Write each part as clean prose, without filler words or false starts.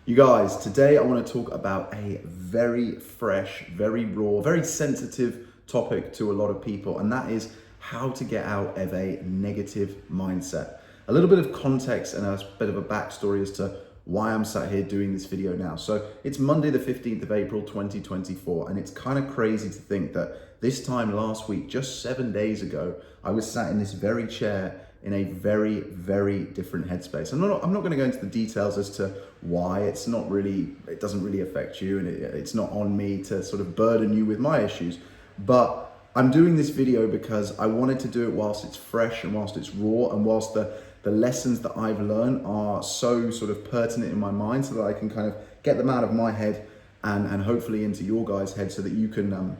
You guys, today I want to talk about a very fresh, very raw, very sensitive topic to a lot of people, and that is how to get out of a negative mindset. A little bit of context and a bit of a backstory as to why I'm sat here doing this video now. So it's Monday the 15th of April 2024, and it's kind of crazy to think that this time last week, just 7 days ago, I was sat in this very chair in a very, very different headspace. I'm not going to go into the details as to why. It doesn't really affect you, and it's not on me to sort of burden you with my issues. But I'm doing this video because I wanted to do it whilst it's fresh and whilst it's raw and whilst the lessons that I've learned are so sort of pertinent in my mind, so that I can kind of get them out of my head and hopefully into your guys' head, so that you can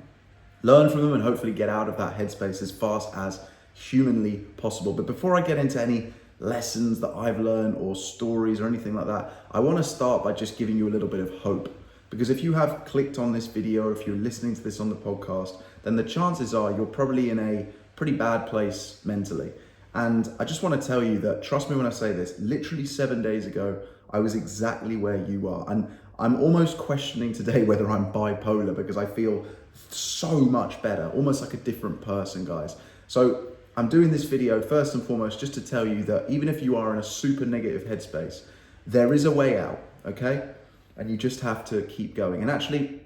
learn from them and hopefully get out of that headspace as fast as humanly possible. But before I get into any lessons that I've learned or stories or anything like that, I want to start by just giving you a little bit of hope. Because if you have clicked on this video, or if you're listening to this on the podcast, then the chances are you're probably in a pretty bad place mentally. And I just want to tell you that, trust me when I say this, literally 7 days ago, I was exactly where you are. And I'm almost questioning today whether I'm bipolar, because I feel so much better, almost like a different person, guys. So I'm doing this video first and foremost just to tell you that even if you are in a super negative headspace, there is a way out, okay? And you just have to keep going. And actually,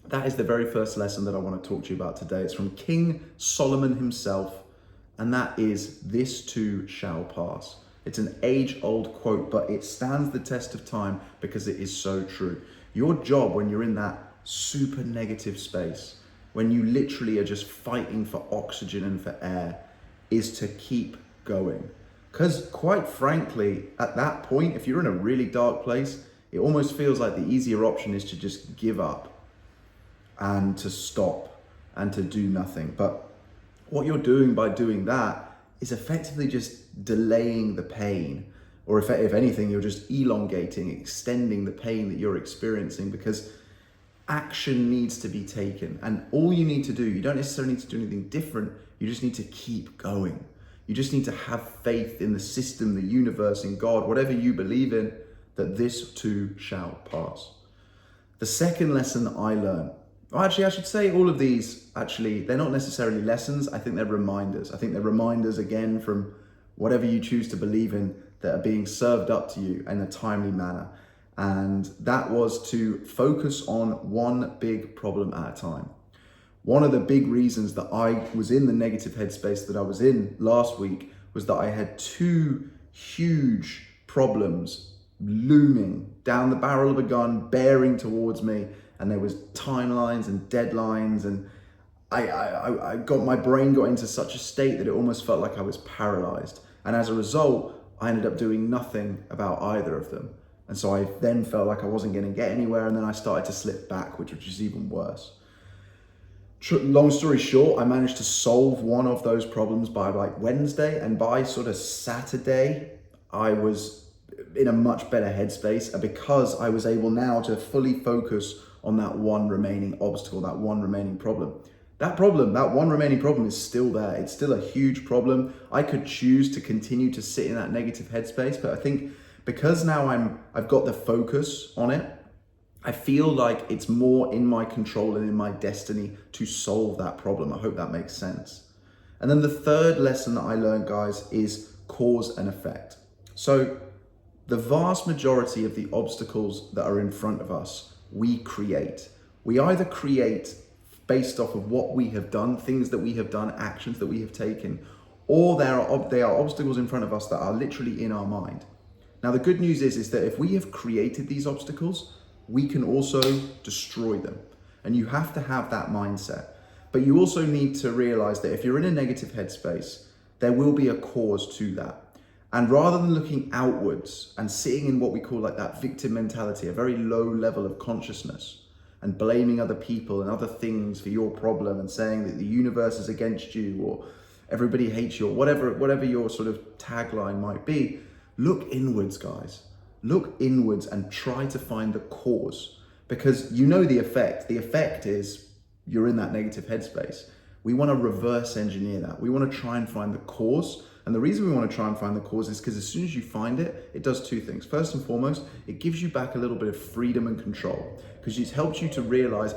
that is the very first lesson that I want to talk to you about today. It's from King Solomon himself, and that is, "This too shall pass." It's an age-old quote, but it stands the test of time because it is so true. Your job when you're in that super negative space, when you literally are just fighting for oxygen and for air, is to keep going. Because quite frankly, at that point, if you're in a really dark place, it almost feels like the easier option is to just give up and to stop and to do nothing. But what you're doing by doing that is effectively just delaying the pain, or if anything, you're just elongating, extending the pain that you're experiencing, because action needs to be taken. And all you need to do, you don't necessarily need to do anything different, you just need to keep going. You just need to have faith in the system, the universe, in God, whatever you believe in, that this too shall pass. The second lesson that I learned, well, actually, I should say all of these, actually, they're not necessarily lessons. I think they're reminders. I think they're reminders, again, from whatever you choose to believe in, that are being served up to you in a timely manner. And that was to focus on one big problem at a time. One of the big reasons that I was in the negative headspace that I was in last week was that I had two huge problems looming down the barrel of a gun, bearing towards me, and there was timelines and deadlines, and my brain got into such a state that it almost felt like I was paralyzed. And as a result, I ended up doing nothing about either of them. And so I then felt like I wasn't going to get anywhere, and then I started to slip back, which is even worse. Long story short, I managed to solve one of those problems by Wednesday, and by sort of Saturday, I was in a much better headspace, because I was able now to fully focus on that one remaining obstacle, that one remaining problem. That one remaining problem is still there. It's still a huge problem. I could choose to continue to sit in that negative headspace, but I think because now I've got the focus on it, I feel like it's more in my control and in my destiny to solve that problem. I hope that makes sense. And then the third lesson that I learned, guys, is cause and effect. So the vast majority of the obstacles that are in front of us, we create. We either create based off of what we have done, things that we have done, actions that we have taken, or they are obstacles in front of us that are literally in our mind. Now, the good news is that if we have created these obstacles, we can also destroy them. And you have to have that mindset. But you also need to realize that if you're in a negative headspace, there will be a cause to that. And rather than looking outwards and sitting in what we call like that victim mentality, a very low level of consciousness, and blaming other people and other things for your problem, and saying that the universe is against you, or everybody hates you, or whatever your sort of tagline might be, look inwards, guys. Look inwards and try to find the cause, because you know the effect. The effect is you're in that negative headspace. We want to reverse engineer that. We want to try and find the cause And the reason we want to try and find the cause is because as soon as you find it, it does two things. First and foremost, it gives you back a little bit of freedom and control, because it helps you to realize,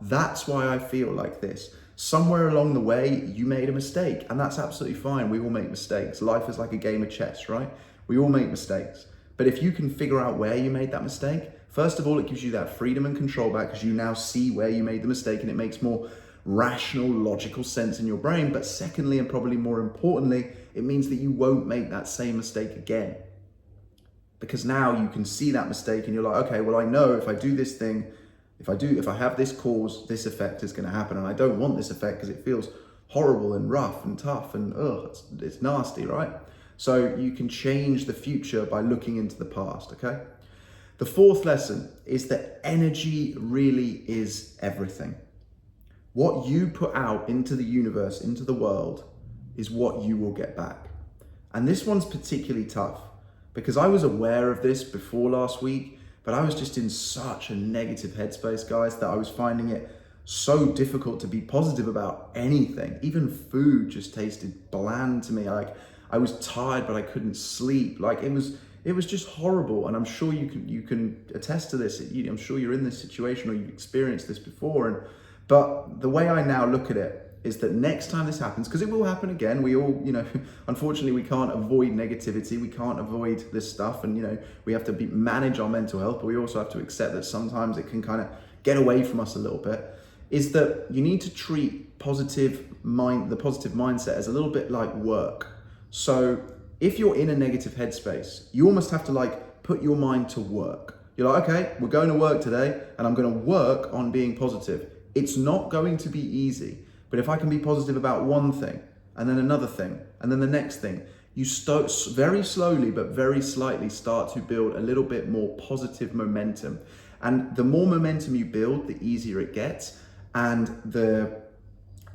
that's why I feel like this. Somewhere along the way, you made a mistake, and that's absolutely fine. We all make mistakes. Life is like a game of chess, right? We all make mistakes. But if you can figure out where you made that mistake, first of all, it gives you that freedom and control back, because you now see where you made the mistake, and it makes more rational, logical sense in your brain. But secondly, and probably more importantly, it means that you won't make that same mistake again. Because now you can see that mistake and you're like, okay, well, I know if I do this thing, if I have this cause, this effect is going to happen. And I don't want this effect because it feels horrible and rough and tough and it's nasty, right? So you can change the future by looking into the past, okay? The fourth lesson is that energy really is everything. What you put out into the universe, into the world, is what you will get back. And this one's particularly tough because I was aware of this before last week, but I was just in such a negative headspace, guys, that I was finding it so difficult to be positive about anything. Even food just tasted bland to me. Like I was tired, but I couldn't sleep. Like it was just horrible. And I'm sure you can attest to this. I'm sure you're in this situation or you've experienced this before. But the way I now look at it is that next time this happens, because it will happen again, we all, unfortunately we can't avoid negativity, we can't avoid this stuff, and we have to manage our mental health, but we also have to accept that sometimes it can kind of get away from us a little bit, is that you need to treat the positive mindset as a little bit like work. So if you're in a negative headspace, you almost have to put your mind to work. You're like, okay, we're going to work today and I'm going to work on being positive. It's not going to be easy. But if I can be positive about one thing, and then another thing, and then the next thing, you start very slowly, but very slightly start to build a little bit more positive momentum. And the more momentum you build, the easier it gets. And the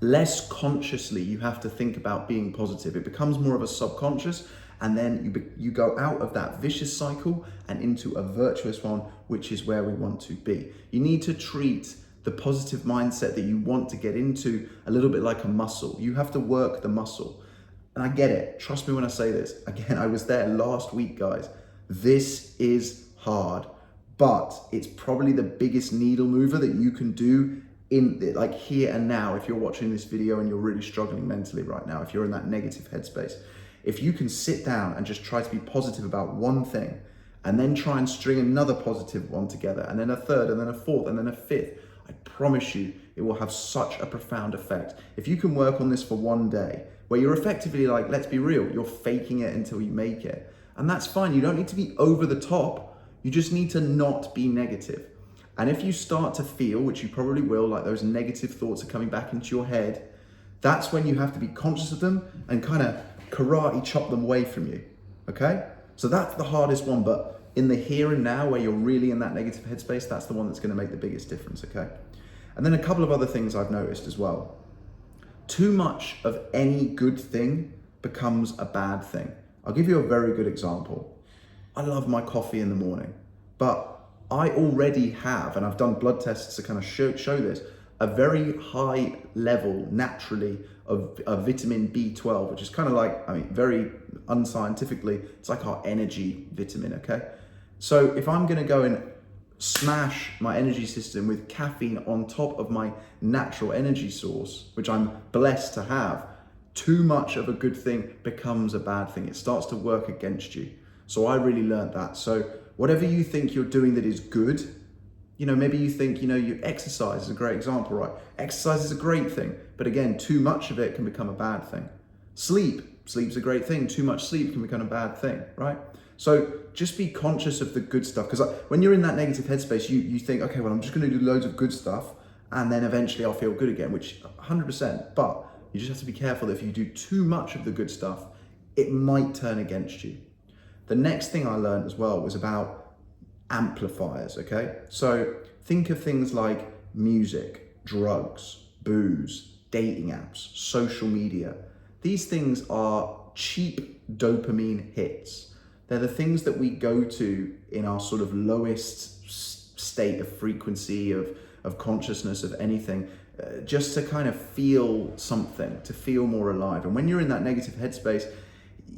less consciously you have to think about being positive. It becomes more of a subconscious, and then you go out of that vicious cycle and into a virtuous one, which is where we want to be. You need to treat the positive mindset that you want to get into a little bit like a muscle. You have to work the muscle. And I get it. Trust me when I say this. Again, I was there last week, guys. This is hard, but it's probably the biggest needle mover that you can do in here and now. If you're watching this video and you're really struggling mentally right now, if you're in that negative headspace, if you can sit down and just try to be positive about one thing and then try and string another positive one together, and then a third, and then a fourth, and then a fifth, I promise you, it will have such a profound effect. If you can work on this for one day, where you're effectively let's be real, you're faking it until you make it. And that's fine. You don't need to be over the top. You just need to not be negative. And if you start to feel, which you probably will, like those negative thoughts are coming back into your head, that's when you have to be conscious of them and kind of karate chop them away from you. Okay? So that's the hardest one, but in the here and now, where you're really in that negative headspace, that's the one that's going to make the biggest difference, okay? And then a couple of other things I've noticed as well. Too much of any good thing becomes a bad thing. I'll give you a very good example. I love my coffee in the morning, but I already have, and I've done blood tests to kind of show this, a very high level naturally of vitamin B12, which is kind of very unscientifically, it's like our energy vitamin, okay? So if I'm gonna go and smash my energy system with caffeine on top of my natural energy source, which I'm blessed to have, too much of a good thing becomes a bad thing. It starts to work against you. So I really learned that. So whatever you think you're doing that is good, maybe you think, you exercise is a great example, right? Exercise is a great thing, but again, too much of it can become a bad thing. Sleep's a great thing. Too much sleep can become a bad thing, right? So just be conscious of the good stuff, because when you're in that negative headspace, you think, okay, well, I'm just going to do loads of good stuff, and then eventually I'll feel good again, which 100%, but you just have to be careful that if you do too much of the good stuff, it might turn against you. The next thing I learned as well was about amplifiers, okay? So think of things like music, drugs, booze, dating apps, social media. These things are cheap dopamine hits. They're the things that we go to in our sort of lowest state of frequency, of consciousness, of anything. just to kind of feel something, to feel more alive. And when you're in that negative headspace,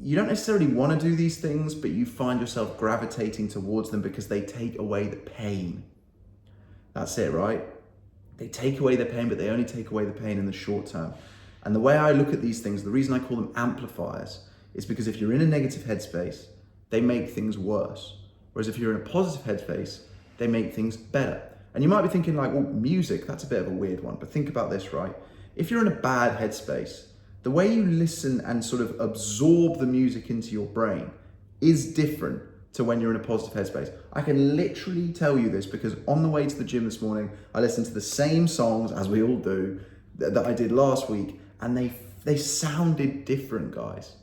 you don't necessarily want to do these things, but you find yourself gravitating towards them because they take away the pain. That's it, right? They take away the pain, but they only take away the pain in the short term. And the way I look at these things, the reason I call them amplifiers, is because if you're in a negative headspace, they make things worse. Whereas if you're in a positive headspace, they make things better. And you might be thinking like, well, music, that's a bit of a weird one. But think about this, right? If you're in a bad headspace, the way you listen and sort of absorb the music into your brain is different to when you're in a positive headspace. I can literally tell you this because on the way to the gym this morning, I listened to the same songs, as we all do, that I did last week, and they sounded different, guys.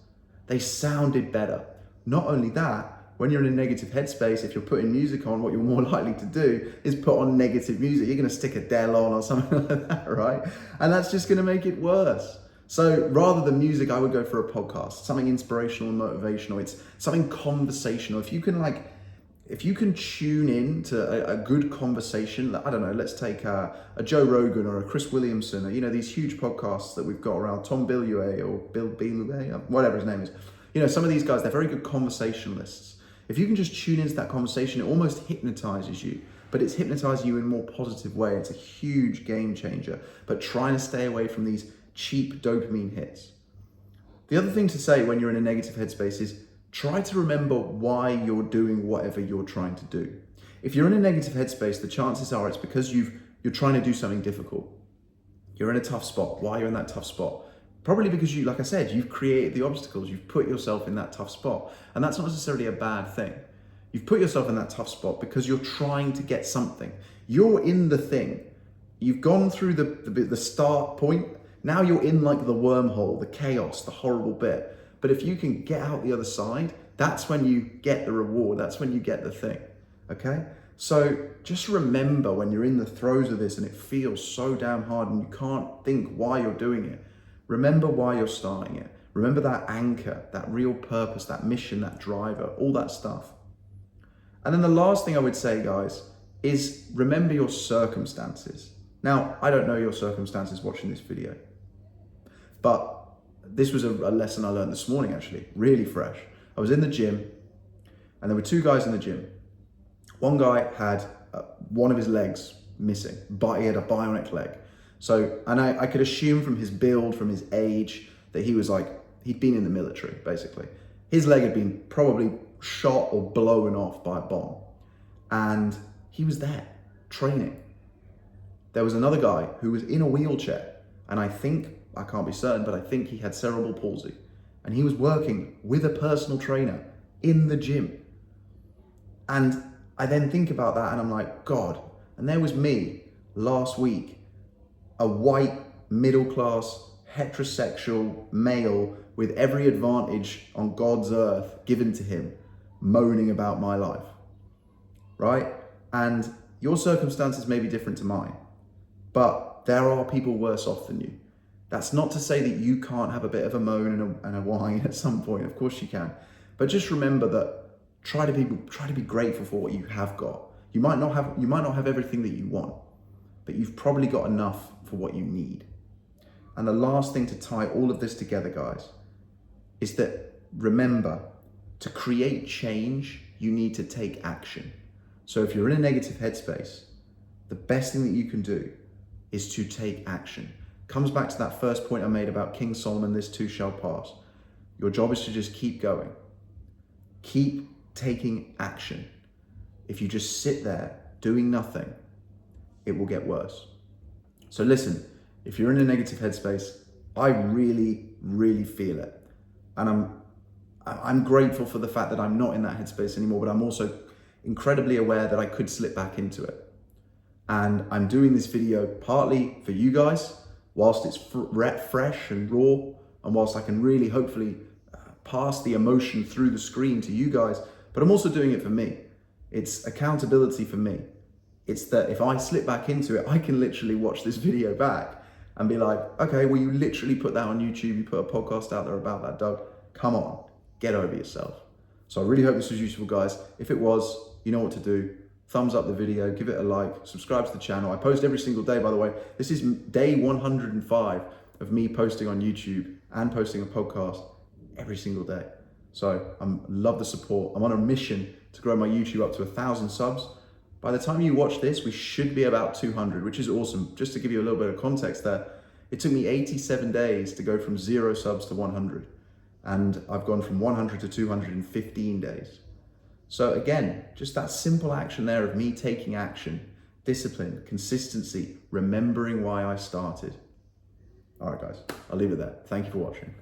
They sounded better. Not only that, when you're in a negative headspace, if you're putting music on, what you're more likely to do is put on negative music. You're gonna stick Adele on or something like that, right? And that's just gonna make it worse. So rather than music, I would go for a podcast, something inspirational and motivational. It's something conversational. If you can tune in to a good conversation, I don't know, let's take a Joe Rogan or a Chris Williamson, or, these huge podcasts that we've got around, Tom Bilyeu or Bill Bilyeu, whatever his name is. Some of these guys, they're very good conversationalists. If you can just tune into that conversation, it almost hypnotizes you, but it's hypnotizing you in a more positive way. It's a huge game changer, but trying to stay away from these cheap dopamine hits. The other thing to say when you're in a negative headspace is try to remember why you're doing whatever you're trying to do. If you're in a negative headspace, the chances are it's because you're trying to do something difficult. You're in a tough spot. Why you're in that tough spot? Probably because like I said, you've created the obstacles. You've put yourself in that tough spot. And that's not necessarily a bad thing. You've put yourself in that tough spot because you're trying to get something. You're in the thing. You've gone through the start point. Now you're in like the wormhole, the chaos, the horrible bit. But if you can get out the other side, that's when you get the reward. That's when you get the thing, okay? So just remember when you're in the throes of this and it feels so damn hard and you can't think why you're doing it, remember why you're starting it. Remember that anchor, that real purpose, that mission, that driver, all that stuff. And then the last thing I would say, guys, is remember your circumstances. Now, I don't know your circumstances watching this video, but this was a lesson I learned this morning, actually, really fresh. I was in the gym and there were two guys in the gym. One guy had one of his legs missing, but he had a bionic leg. So, and I could assume from his build, from his age, that he'd been in the military, basically. His leg had been probably shot or blown off by a bomb. And he was there, training. There was another guy who was in a wheelchair, and I can't be certain, but I think he had cerebral palsy. And he was working with a personal trainer in the gym. And I then think about that and I'm like, God, and there was me last week, a white, middle-class, heterosexual male with every advantage on God's earth given to him, moaning about my life, right? And your circumstances may be different to mine, but there are people worse off than you. That's not to say that you can't have a bit of a moan and a whine at some point. Of course you can. But just remember that try to be grateful for what you have got. You might not have everything that you want, but you've probably got enough for what you need. And the last thing to tie all of this together, guys, is that remember, to create change, you need to take action. So if you're in a negative headspace, the best thing that you can do is to take action. Comes back to that first point I made about King Solomon, this too shall pass. Your job is to just keep going. Keep taking action. If you just sit there doing nothing, it will get worse. So listen, if you're in a negative headspace, I really, really feel it. And I'm grateful for the fact that I'm not in that headspace anymore, but I'm also incredibly aware that I could slip back into it. And I'm doing this video partly for you guys, whilst it's fresh and raw, and whilst I can really hopefully pass the emotion through the screen to you guys, but I'm also doing it for me. It's accountability for me. It's that if I slip back into it, I can literally watch this video back and be like, okay, well, you literally put that on YouTube, you put a podcast out there about that, Doug. Come on, get over yourself. So I really hope this was useful, guys. If it was, you know what to do. thumbs up the video, give it a like, subscribe to the channel. I post every single day, by the way. This is day 105 of me posting on YouTube and posting a podcast every single day. So I love the support. I'm on a mission to grow my YouTube up to 1,000 subs. By the time you watch this, we should be about 200, which is awesome. Just to give you a little bit of context there, it took me 87 days to go from 0 subs to 100. And I've gone from 100 to 200 in 15 days. So again, just that simple action there of me taking action, discipline, consistency, remembering why I started. All right, guys, I'll leave it there. Thank you for watching.